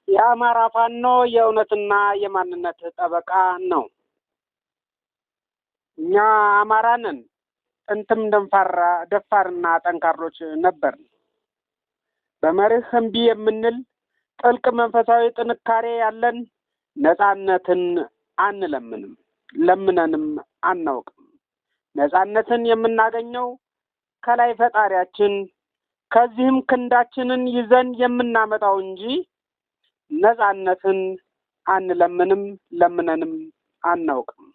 የአማራ ፋኖ የእውነትና የማንነት ጠበቃ ነው። እኛ አማራንን ጥንትም ደፋርና ጠንካሮች ነበር። በመርህ እምቢ የምንል ጥልቅ መንፈሳዊ ጥንካሬ ያለን ነፃነትን አንለምንም፣ ለምነንም አናውቅም። ነፃነትን የምናገኘው ከላይ ፈጣሪያችን ከዚህም ክንዳችንን ይዘን የምናመጣው እንጂ ነፃነትን አንለምንም፣ ለምነንም አናውቅም።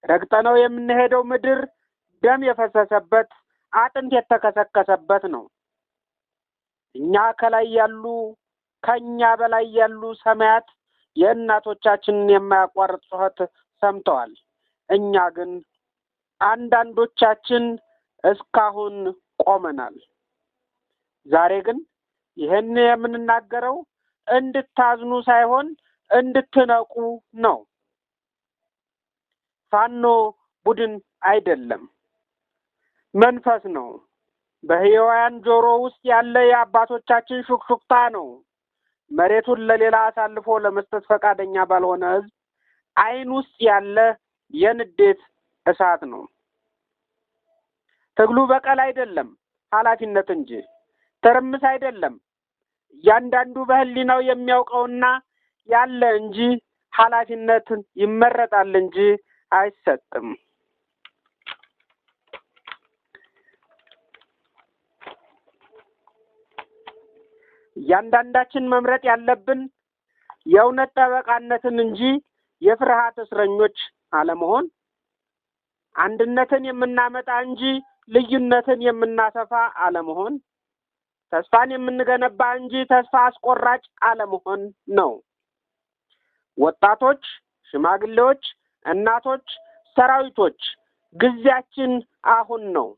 ረግጠነው የምንሄደው ምድር ደም የፈሰሰበት አጥንት የተከሰከሰበት ነው። እኛ ከላይ ያሉ ከኛ በላይ ያሉ ሰማያት የእናቶቻችንን የማያቋርጥ ጩኸት ሰምተዋል። እኛ ግን አንዳንዶቻችን እስካሁን ቆመናል። ዛሬ ግን ይህን የምንናገረው እንድታዝኑ ሳይሆን እንድትነቁ ነው። ፋኖ ቡድን አይደለም፣ መንፈስ ነው። በሕያዋን ጆሮ ውስጥ ያለ የአባቶቻችን ሹክሹክታ ነው። መሬቱን ለሌላ አሳልፎ ለመስጠት ፈቃደኛ ባልሆነ ሕዝብ ዓይን ውስጥ ያለ የንዴት እሳት ነው። ትግሉ በቀል አይደለም፣ ኃላፊነት እንጂ። ትርምስ አይደለም፣ እያንዳንዱ በህሊናው የሚያውቀውና ያለ እንጂ። ኃላፊነትን ይመረጣል እንጂ አይሰጥም። እያንዳንዳችን መምረጥ ያለብን የእውነት ጠበቃነትን እንጂ የፍርሃት እስረኞች አለመሆን፣ አንድነትን የምናመጣ እንጂ ልዩነትን የምናሰፋ አለመሆን፣ ተስፋን የምንገነባ እንጂ ተስፋ አስቆራጭ አለመሆን ነው። ወጣቶች፣ ሽማግሌዎች፣ እናቶች፣ ሰራዊቶች፣ ጊዜያችን አሁን ነው።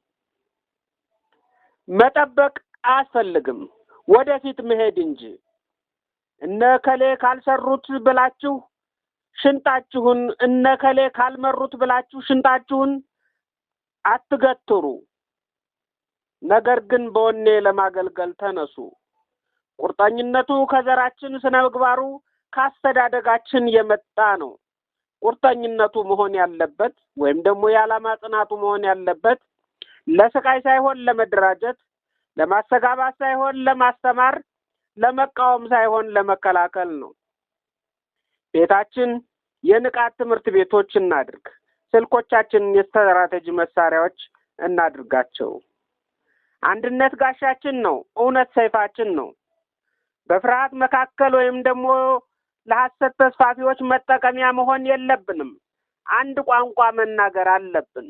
መጠበቅ አያስፈልግም፣ ወደፊት መሄድ እንጂ። እነ ከሌ ካልሰሩት ብላችሁ ሽንጣችሁን፣ እነ ከሌ ካልመሩት ብላችሁ ሽንጣችሁን አትገትሩ። ነገር ግን በወኔ ለማገልገል ተነሱ። ቁርጠኝነቱ ከዘራችን፣ ስነ ምግባሩ ካስተዳደጋችን የመጣ ነው። ቁርጠኝነቱ መሆን ያለበት ወይም ደግሞ የዓላማ ጽናቱ መሆን ያለበት ለስቃይ ሳይሆን ለመደራጀት፣ ለማስተጋባት ሳይሆን ለማስተማር፣ ለመቃወም ሳይሆን ለመከላከል ነው። ቤታችን የንቃት ትምህርት ቤቶች እናድርግ። ስልኮቻችንን የስትራቴጂ መሳሪያዎች እናድርጋቸው። አንድነት ጋሻችን ነው። እውነት ሰይፋችን ነው። በፍርሃት መካከል ወይም ደግሞ ለሐሰት ተስፋፊዎች መጠቀሚያ መሆን የለብንም። አንድ ቋንቋ መናገር አለብን፣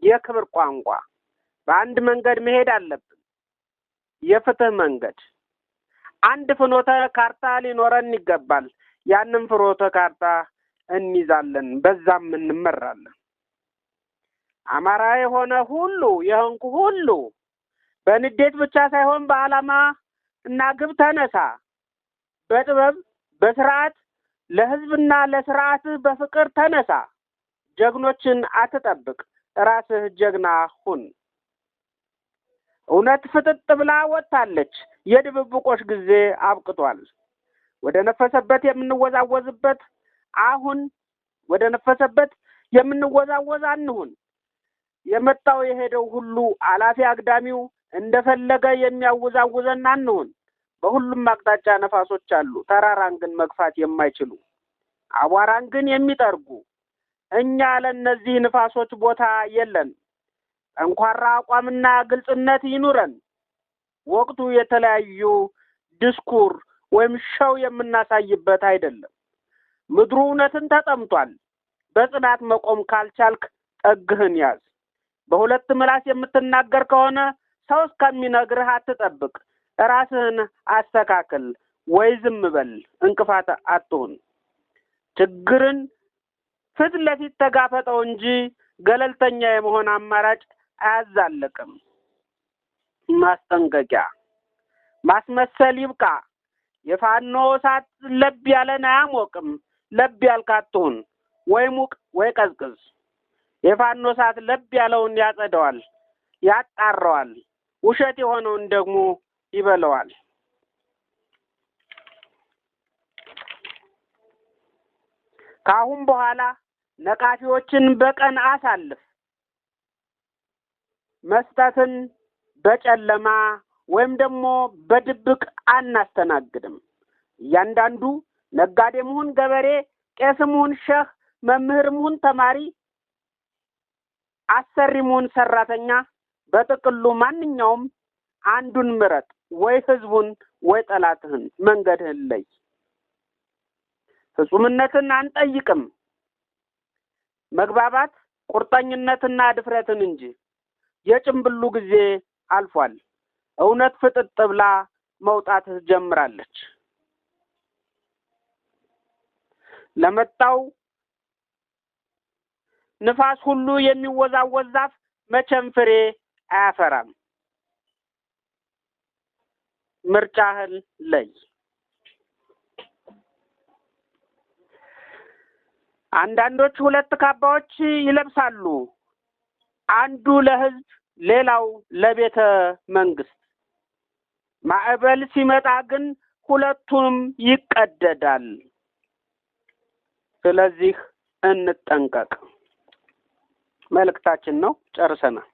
የክብር ቋንቋ። በአንድ መንገድ መሄድ አለብን፣ የፍትህ መንገድ። አንድ ፍኖተ ካርታ ሊኖረን ይገባል። ያንን ፍኖተ ካርታ እንይዛለን፣ በዛም እንመራለን። አማራ የሆነ ሁሉ የሆንኩ ሁሉ በንዴት ብቻ ሳይሆን በዓላማ እና ግብ ተነሳ። በጥበብ በስርዓት ለህዝብና ለስርዓት በፍቅር ተነሳ። ጀግኖችን አትጠብቅ፣ ራስህ ጀግና ሁን። እውነት ፍጥጥ ብላ ወጥታለች። የድብብቆሽ ጊዜ አብቅቷል። ወደ ነፈሰበት የምንወዛወዝበት አሁን ወደ ነፈሰበት የምንወዛወዝ አንሁን። የመጣው የሄደው ሁሉ አላፊ አግዳሚው እንደፈለገ የሚያወዛውዘን አንሁን። በሁሉም አቅጣጫ ነፋሶች አሉ፣ ተራራን ግን መግፋት የማይችሉ፣ አቧራን ግን የሚጠርጉ። እኛ ለእነዚህ ነፋሶች ቦታ የለን። ጠንካራ አቋምና ግልጽነት ይኑረን። ወቅቱ የተለያዩ ዲስኩር ወይም ሸው የምናሳይበት አይደለም። ምድሩ እውነትን ተጠምቷል። በጽናት መቆም ካልቻልክ ጠግህን ያዝ። በሁለት ምላስ የምትናገር ከሆነ ሰው እስከሚነግርህ አትጠብቅ። ራስህን አስተካክል ወይ ዝም በል። እንቅፋት አትሁን። ችግርን ፊት ለፊት ተጋፈጠው እንጂ ገለልተኛ የመሆን አማራጭ አያዛልቅም። ማስጠንቀቂያ፣ ማስመሰል ይብቃ። የፋኖ እሳት ለብ ያለን አያሞቅም። ለብ ያልክ አትሁን። ወይ ሙቅ ወይ ቀዝቅዝ። የፋኖ እሳት ለብ ያለውን ያጸደዋል፣ ያጣራዋል። ውሸት የሆነውን ደግሞ ይበለዋል። ከአሁን በኋላ ነቃፊዎችን በቀን አሳልፍ። መስጠትን በጨለማ ወይም ደግሞ በድብቅ አናስተናግድም። እያንዳንዱ ነጋዴም ይሁን ገበሬ፣ ቄስም ይሁን ሼህ፣ መምህርም ይሁን ተማሪ፣ አሰሪም ይሁን ሰራተኛ፣ በጥቅሉ ማንኛውም አንዱን ምረጥ። ወይ ህዝቡን ወይ ጠላትህን፣ መንገድህን ለይ። ፍጹምነትን አንጠይቅም፣ መግባባት፣ ቁርጠኝነትና ድፍረትን እንጂ። የጭምብሉ ጊዜ አልፏል። እውነት ፍጥጥ ብላ መውጣት ጀምራለች። ለመጣው ንፋስ ሁሉ የሚወዛወዝ ዛፍ መቼም ፍሬ አያፈራም። ምርጫህን ለይ። አንዳንዶች ሁለት ካባዎች ይለብሳሉ፣ አንዱ ለህዝብ፣ ሌላው ለቤተ መንግስት። ማዕበል ሲመጣ ግን ሁለቱም ይቀደዳል። ስለዚህ እንጠንቀቅ መልእክታችን ነው። ጨርሰናል።